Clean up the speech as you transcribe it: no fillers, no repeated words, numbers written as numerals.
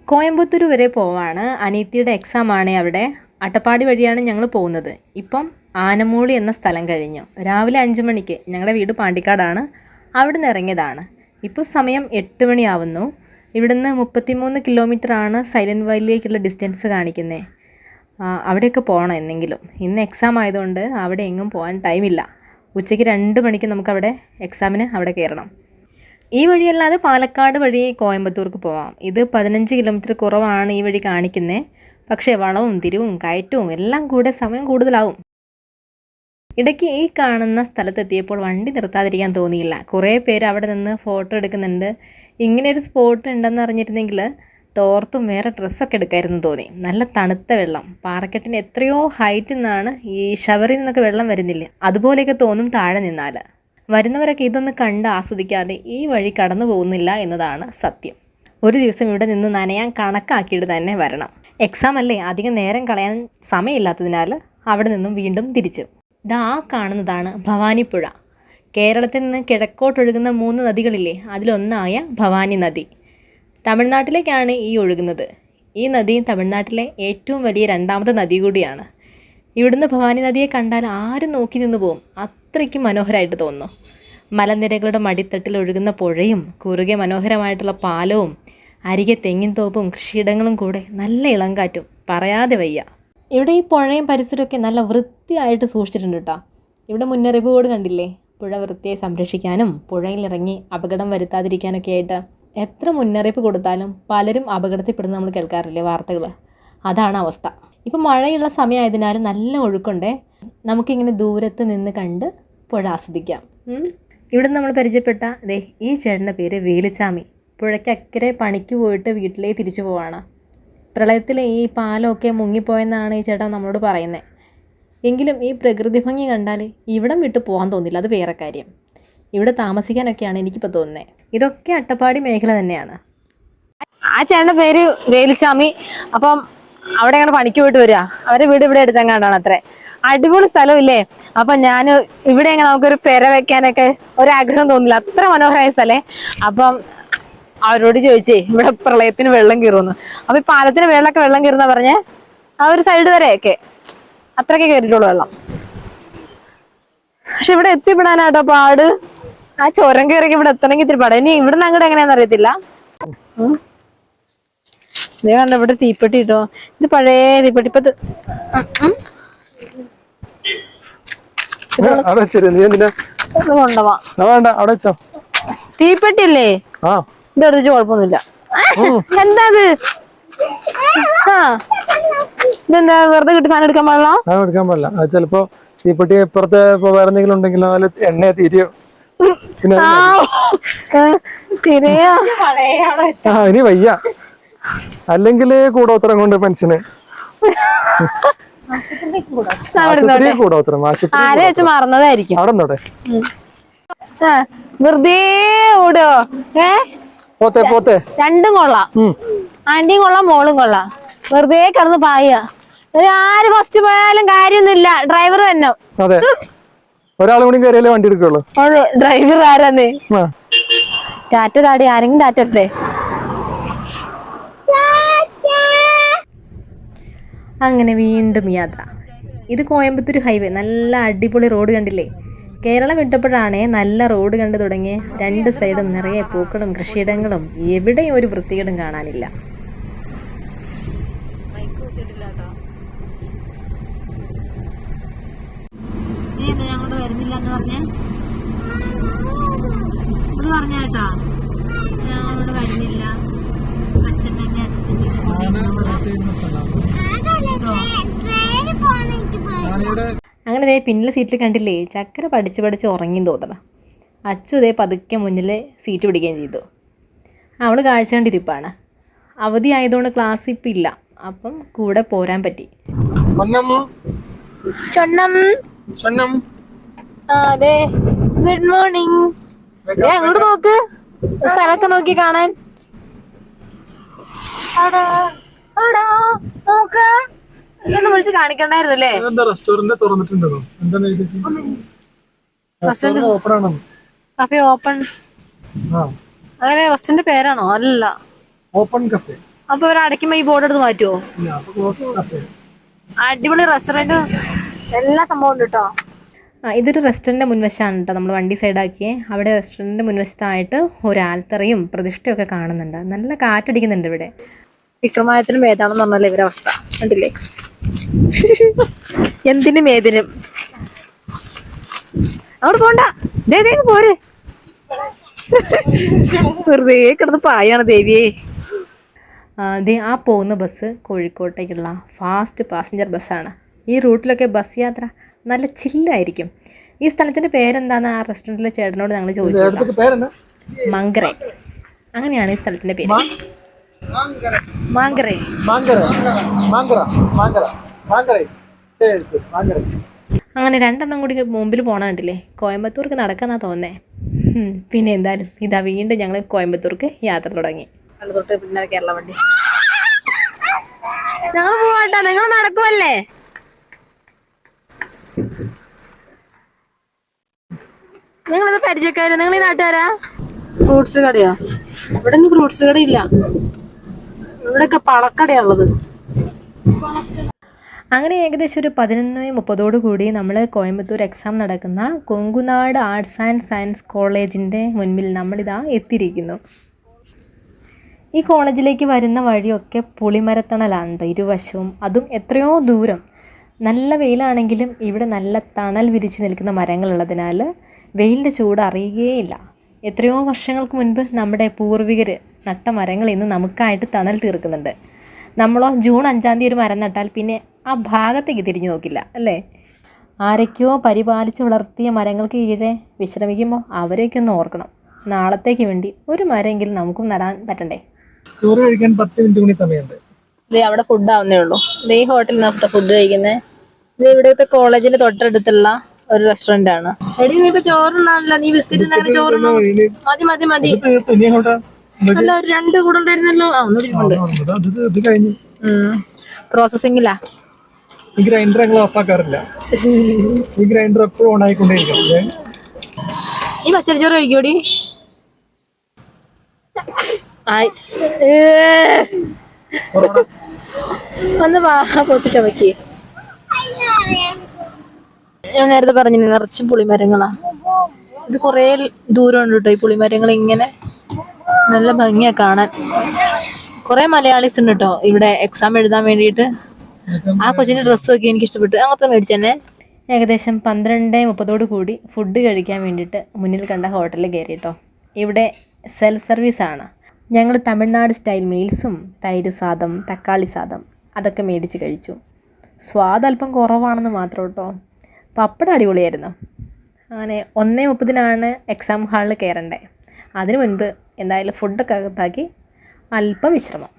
കോയമ്പത്തൂർ വരെ പോവാണ്. അനിയത്തിയുടെ എക്സാം ആണ് അവിടെ. അട്ടപ്പാടി വഴിയാണ് ഞങ്ങൾ പോകുന്നത്. ഇപ്പം ആനമൂളി എന്ന സ്ഥലം കഴിഞ്ഞു. രാവിലെ 5 മണിക്ക്, ഞങ്ങളുടെ വീട് പാണ്ടിക്കാടാണ്, അവിടെ നിന്ന് ഇറങ്ങിയതാണ്. ഇപ്പോൾ സമയം 8 മണിയാവുന്നു. ഇവിടുന്ന് 33 കിലോമീറ്ററാണ് സൈലൻറ്റ് വാലിയിലേക്കുള്ള ഡിസ്റ്റൻസ് കാണിക്കുന്നത്. അവിടെയൊക്കെ പോകണം എന്നെങ്കിലും. ഇന്ന് എക്സാം ആയതുകൊണ്ട് അവിടെ എങ്ങും പോകാൻ ടൈമില്ല. ഉച്ചയ്ക്ക് 2 മണിക്ക് നമുക്കവിടെ എക്സാമിന് അവിടെ കയറണം. ഈ വഴിയല്ലാതെ പാലക്കാട് വഴി കോയമ്പത്തൂർക്ക് പോവാം. ഇത് 15 കിലോമീറ്റർ കുറവാണ് ഈ വഴി കാണിക്കുന്നത്. പക്ഷേ വളവും തിരിവും കയറ്റവും എല്ലാം കൂടെ സമയം കൂടുതലാവും. ഇടയ്ക്ക് ഈ കാണുന്ന സ്ഥലത്തെത്തിയപ്പോൾ വണ്ടി നിർത്താതിരിക്കാൻ തോന്നിയില്ല. കുറേ പേര് അവിടെ നിന്ന് ഫോട്ടോ എടുക്കുന്നുണ്ട്. ഇങ്ങനെയൊരു സ്പോട്ട് ഉണ്ടെന്ന് അറിഞ്ഞിരുന്നെങ്കിൽ തോർത്തും വേറെ ഡ്രസ്സൊക്കെ എടുക്കായിരുന്നു തോന്നി. നല്ല തണുത്ത വെള്ളം. പാറക്കെട്ടിന് എത്രയോ ഹൈറ്റിൽ നിന്നാണ് ഈ ഷവറിൽ നിന്നൊക്കെ വെള്ളം വരുന്നില്ലേ, അതുപോലെയൊക്കെ തോന്നും താഴെ നിന്നാൽ. വരുന്നവരൊക്കെ ഇതൊന്ന് കണ്ട് ആസ്വദിക്കാതെ ഈ വഴി കടന്നു പോകുന്നില്ല എന്നതാണ് സത്യം. ഒരു ദിവസം ഇവിടെ നിന്ന് നനയാൻ കണക്കാക്കിയിട്ട് തന്നെ വരണം. എക്സാം അല്ലേ, അധികം നേരം കളയാൻ സമയമില്ലാത്തതിനാൽ അവിടെ നിന്നും വീണ്ടും തിരിച്ചു. ഇതാ കാണുന്നതാണ് ഭവാനിപ്പുഴ. കേരളത്തിൽ നിന്ന് കിഴക്കോട്ടൊഴുകുന്ന 3 നദികളില്ലേ, അതിലൊന്നായ ഭവാനി നദി. തമിഴ്നാട്ടിലേക്കാണ് ഈ ഒഴുകുന്നത്. ഈ നദി തമിഴ്നാട്ടിലെ ഏറ്റവും വലിയ 2ാമത്തെ നദി കൂടിയാണ്. ഇവിടുന്ന് ഭവാനി നദിയെ കണ്ടാൽ ആരും നോക്കി നിന്ന് പോകും. അത്രയ്ക്ക് മനോഹരമായിട്ട് തോന്നുന്നു. മലനിരകളുടെ മടിത്തട്ടിൽ ഒഴുകുന്ന പുഴയും കുറുകെ മനോഹരമായിട്ടുള്ള പാലവും അരികെ തെങ്ങിൻ തോപ്പും കൃഷിയിടങ്ങളും കൂടെ നല്ല ഇളങ്കാറ്റും പറയാതെ വയ്യ. ഇവിടെ ഈ പുഴയും പരിസരമൊക്കെ നല്ല വൃത്തിയായിട്ട് സൂക്ഷിച്ചിട്ടുണ്ട് കേട്ടോ. ഇവിടെ മുന്നറിയിപ്പ് ബോർഡ് കണ്ടില്ലേ? പുഴ വൃത്തിയെ സംരക്ഷിക്കാനും പുഴയിലിറങ്ങി അപകടം വരുത്താതിരിക്കാനൊക്കെ ആയിട്ട് എത്ര മുന്നറിയിപ്പ് കൊടുത്താലും പലരും അപകടത്തിൽപ്പെടുന്ന നമ്മൾ കേൾക്കാറില്ലേ വാർത്തകൾ? അതാണ് അവസ്ഥ. ഇപ്പം മഴയുള്ള സമയമായതിനാൽ നല്ല ഒഴുക്കുണ്ടേ. നമുക്കിങ്ങനെ ദൂരത്ത് നിന്ന് കണ്ട് പുഴ ആസ്വദിക്കാം. ഇവിടെ നമ്മൾ പരിചയപ്പെട്ട ഈ ചേട്ടൻ്റെ പേര് വേലുച്ചാമി. പുഴയ്ക്ക് അക്കരെ പണിക്ക് പോയിട്ട് വീട്ടിലേക്ക് തിരിച്ചു പോവാണ്. പ്രളയത്തിൽ ഈ പാലമൊക്കെ മുങ്ങിപ്പോയെന്നാണ് ഈ ചേട്ടൻ നമ്മളോട് പറയുന്നത്. എങ്കിലും ഈ പ്രകൃതി ഭംഗി കണ്ടാൽ ഇവിടം വിട്ട് പോകാൻ തോന്നില്ല, അത് വേറെ കാര്യം. ഇവിടെ താമസിക്കാനൊക്കെയാണ് എനിക്കിപ്പോൾ തോന്നുന്നത്. ഇതൊക്കെ അട്ടപ്പാടി മേഖല തന്നെയാണ്. ആ ചേട്ടൻ്റെ പേര് വേലുച്ചാമി. അപ്പം അവിടെ അങ്ങനെ പണിക്ക് പോയിട്ട് വരിക. അവരുടെ വീട് ഇവിടെ എടുത്തെങ്ങാണ്ടാണ് അത്രേ. അടിപൊളി സ്ഥലമില്ലേ? അപ്പൊ ഞാൻ ഇവിടെ എങ്ങനെ നമുക്കൊരു പെര വെക്കാനൊക്കെ ഒരാഗ്രഹം തോന്നില്ല, അത്ര മനോഹരമായ സ്ഥലേ. അപ്പം അവരോട് ചോദിച്ചേ ഇവിടെ പ്രളയത്തിന് വെള്ളം കയറുമെന്ന്. അപ്പൊ ഈ പാലത്തിന് വെള്ളം കയറുന്ന പറഞ്ഞേ, ആ ഒരു സൈഡ് വരെയൊക്കെ അത്രയൊക്കെ കയറിയിട്ടുള്ളൂ വെള്ളം. പക്ഷെ ഇവിടെ എത്തിപ്പെടാനാട്ടോ പാട്. ആ ചുരം കയറിയൊക്കെ ഇവിടെ എത്തണമെങ്കിൽ ഇത്തിരി പാടാ. ഇനി ഇവിടുന്ന് അങ്ങോട്ട് എങ്ങനെയാന്ന് അറിയത്തില്ല. ഇതേ കണ്ട ഇവിടെ തീപ്പെട്ടി കിട്ടോ. ഇത് പഴയ തീപ്പെട്ടി. ഇപ്പൊ തീപ്പെട്ടി അല്ലേ? ഇതെടുത്ത് കുഴപ്പമൊന്നുമില്ല. എന്താ ഇതെന്താ വെറുതെ കിട്ടി സാധനം എടുക്കാൻ പാടില്ല? ചിലപ്പോ തീപ്പെട്ടി ഇപ്പുറത്തെ വേറെ എന്തെങ്കിലും ഉണ്ടെങ്കിലോ എണ്ണ തിരിയോ ഇനി വയ്യ. അല്ലെങ്കിൽ കൂടോത്രം കൊണ്ട് പെൻഷന് മറന്നതായിരിക്കും. അവിടെ വെറുതെ ഓടോ. പോത്തെ രണ്ടും കൊള്ളാം. ആന്റിയും കൊള്ളാം, മോളും കൊള്ളാം. വെറുതെ കിടന്ന് പായ. ആര് ഫസ്റ്റ് പോയാലും കാര്യമൊന്നുമില്ല, ഡ്രൈവർ തന്നെ. അതെ, ഒരാളും കൂടി കയറിയാലേ വണ്ടി എടുക്കുള്ളൂ. ഡ്രൈവർ ആരാന്നേ? ടാറ്റ താടി, ആരെങ്കിലും ടാറ്റ എടുത്തേ. അങ്ങനെ വീണ്ടും യാത്ര. ഇത് കോയമ്പത്തൂർ ഹൈവേ. നല്ല അടിപൊളി റോഡ് കണ്ടില്ലേ? കേരളം വിട്ടപ്പോഴാണേ നല്ല റോഡ് കണ്ടു തുടങ്ങി. 2 സൈഡും നിറയെ പൂക്കളും കൃഷിയിടങ്ങളും. എവിടെയും ഒരു വൃത്തികേടും കാണാനില്ല. ഞങ്ങളോട് വരുന്നില്ല എന്ന് പറഞ്ഞേട്ടാ. ഞങ്ങളോട് വരുന്നില്ല. അച്ഛമ്മ അങ്ങനെ പിന്നിലെ സീറ്റിൽ കണ്ടില്ലേ, ചക്കര പഠിച്ച് ഉറങ്ങിയും തോന്നണം. അച്ചു ഇതേ പതുക്കെ മുന്നിൽ സീറ്റ് പിടിക്കുകയും ചെയ്തു. അവൾ കാഴ്ച കണ്ടിരിപ്പാണ്. അവധി ആയതുകൊണ്ട് ക്ലാസ് ഇപ്പം ഇല്ല. അപ്പം കൂടെ പോരാൻ പറ്റി. അതെ, ഗുഡ് മോർണിംഗ്. അങ്ങോട്ട് നോക്ക്, സ്ഥലമൊക്കെ നോക്കി കാണാൻ. നോക്ക്, ഇതൊന്നും വിളിച്ച് കാണിക്കണ്ടായിരുന്നു അല്ലേ? റെസ്റ്റോറന്റ് തുറന്നിട്ടുണ്ടോ? Cafe open. അങ്ങനെ റെസ്റ്റോറന്റ് പേരാണോ? അല്ല, ഓപ്പൺ കഫേ. അപ്പൊ അവർ അടയ്ക്കുമ്പോ ഈ ബോർഡ് എടുത്ത് മാറ്റുമോ? അടിപൊളി റെസ്റ്റോറന്റ്, എല്ലാ സംഭവം ഉണ്ട് കേട്ടോ. ഇതൊരു റെസ്റ്റോറൻറ്റിൻ്റെ മുൻവശമാണ് കേട്ടോ, നമ്മൾ വണ്ടി സൈഡാക്കിയേ. അവിടെ റെസ്റ്റോറൻറ്റിൻ്റെ മുൻവശത്തായിട്ട് ഒരു ആൽത്തറയും പ്രതിഷ്ഠയൊക്കെ കാണുന്നുണ്ട്. നല്ല കാറ്റടിക്കുന്നുണ്ട് ഇവിടെ. വിക്രമാദിത്യനും ഏതാണെന്ന് പറഞ്ഞാലേ ഇവരവസ്ഥ കണ്ടില്ലേ? എന്തിനും ഏതിനും അവിടെ പോണ്ട, പോര്. വെറുതെ കിടന്ന് പായാണ് ദേവിയെ. ആ പോകുന്ന ബസ് കോഴിക്കോട്ടേക്കുള്ള ഫാസ്റ്റ് പാസഞ്ചർ ബസ്സാണ്. ഈ റൂട്ടിലൊക്കെ ബസ് യാത്ര നല്ല ചില്ലായിരിക്കും. ഈ സ്ഥലത്തിൻ്റെ പേരെന്താന്ന് ആ റെസ്റ്റോറൻറ്റിലെ ചേട്ടനോട് ഞങ്ങൾ ചോദിച്ചു. മങ്കര, അങ്ങനെയാണ് ഈ സ്ഥലത്തിൻ്റെ പേര്. മാങ്കര. അങ്ങനെ രണ്ടെണ്ണം കൂടി മുമ്പിൽ പോകണ കണ്ടില്ലേ? കോയമ്പത്തൂർക്ക് നടക്കാന്നാ തോന്നേ. പിന്നെ എന്തായാലും ഇതാ വീണ്ടും ഞങ്ങൾ കോയമ്പത്തൂർക്ക് യാത്ര തുടങ്ങി. പിന്നെ കേരള വണ്ടി ഞങ്ങൾ പോവാട്ടോ, നിങ്ങൾ നടക്കുമല്ലേ? നിങ്ങളിത് പരിചയക്കാര്, നിങ്ങൾ ഈ നാട്ടുകാരാ? ഫ്രൂട്ട്സ് കടയോ? ഇവിടെ ഒന്നും ഫ്രൂട്ട്സ് കടയില്ല, ഇവിടെയൊക്കെ പഴക്കടയാണുള്ളത്. അങ്ങനെ ഏകദേശം ഒരു 11:30 കൂടി നമ്മൾ കോയമ്പത്തൂർ എക്സാം നടക്കുന്ന കൊങ്കുനാട് ആർട്സ് ആൻഡ് സയൻസ് കോളേജിൻ്റെ മുൻപിൽ നമ്മളിതാ എത്തിയിരിക്കുന്നു. ഈ കോളേജിലേക്ക് വരുന്ന വഴിയൊക്കെ പുളിമരത്തണലാണ് കേട്ടോ ഇരുവശവും. അതും എത്രയോ ദൂരം. നല്ല വെയിലാണെങ്കിലും ഇവിടെ നല്ല തണൽ വിരിച്ച് നിൽക്കുന്ന മരങ്ങളുള്ളതിനാൽ വെയിലിൻ്റെ ചൂട് അറിയുകയില്ല. എത്രയോ വർഷങ്ങൾക്ക് മുൻപ് നമ്മുടെ പൂർവികർ നട്ട മരങ്ങൾ ഇന്ന് നമുക്കായിട്ട് തണൽ തീർക്കുന്നുണ്ട്. നമ്മളോ ജൂൺ 5 ഒരു മരം നട്ടാൽ പിന്നെ ആ ഭാഗത്തേക്ക് തിരിഞ്ഞു നോക്കില്ല അല്ലേ? ആരൊക്കെയോ പരിപാലിച്ച് വളർത്തിയ മരങ്ങൾക്ക് കീഴെ വിശ്രമിക്കുമ്പോൾ അവരെയൊക്കെ ഒന്ന് ഓർക്കണം. നാളത്തേക്ക് വേണ്ടി ഒരു മരമെങ്കിലും നമുക്കും നടാൻ പറ്റണ്ടേ? ചോറ് കഴിക്കാൻ 10 മിനിറ്റ് കൂടി സമയമുണ്ട്. അവിടെ ഫുഡ് ആവുന്നേ ഉള്ളൂ. ഈ ഹോട്ടലിനകത്ത് ഫുഡ് കഴിക്കുന്നത്. ഇത് ഇവിടുത്തെ കോളേജിന്റെ തൊട്ടടുത്തുള്ള ഒരു റെസ്റ്റോറന്റ് ആണ്. എടി നീ ഇപ്പൊ ചോറുണ്ണാനല്ല, നീ ബിസ്ക്കറ്റ് ചോറുണ്ണോ? മതി മതി മതി. അല്ല ഒരു 2 കൂടെ ഉണ്ടായിരുന്നല്ലോ. പ്രോസസിംഗിലാ. ഈ ഗ്രൈൻഡർ ഞങ്ങൾ ഓഫാക്കാറില്ല. ഈ ഗ്രൈൻഡർ എപ്പോഴും ഓൺ ആയിക്കൊണ്ടേയിരിക്കും. ഈ പച്ചരിച്ചോറ് കഴിക്കോടി? ഒന്ന് വാ പൊത്തി ചവയ്ക്ക്. ഞാൻ നേരത്തെ പറഞ്ഞു നിറച്ച് പുളിമരങ്ങളാ. ഇത് കൊറേ ദൂരം ഉണ്ട് കേട്ടോ ഈ പുളിമരങ്ങൾ. ഇങ്ങനെ നല്ല ഭംഗിയാ കാണാൻ. കുറെ മലയാളീസ് ഉണ്ട് കേട്ടോ ഇവിടെ എക്സാം എഴുതാൻ വേണ്ടിയിട്ട്. ആ കൊച്ചിന്റെ ഡ്രസ്സ് ഒക്കെ എനിക്ക് ഇഷ്ടപ്പെട്ടു. അങ്ങനത്തെ മേടിച്ചെന്നെ. ഏകദേശം 12:30 കൂടി ഫുഡ് കഴിക്കാൻ വേണ്ടിയിട്ട് മുന്നിൽ കണ്ട ഹോട്ടലിൽ കയറി കേട്ടോ. ഇവിടെ സെൽഫ് സർവീസാണ്. ഞങ്ങൾ തമിഴ്നാട് സ്റ്റൈൽ മീൽസും തൈര് സാദം, തക്കാളി സാദം അതൊക്കെ മേടിച്ച് കഴിച്ചു. സ്വാദ് അല്പം കുറവാണെന്ന് മാത്രം കേട്ടോ. പപ്പടം അടിപൊളിയായിരുന്നു. അങ്ങനെ 1:30 എക്സാം ഹാളിൽ കയറണ്ടേ. അതിനു മുൻപ് എന്തായാലും ഫുഡൊക്കെ അകത്താക്കി അല്പം വിശ്രമം.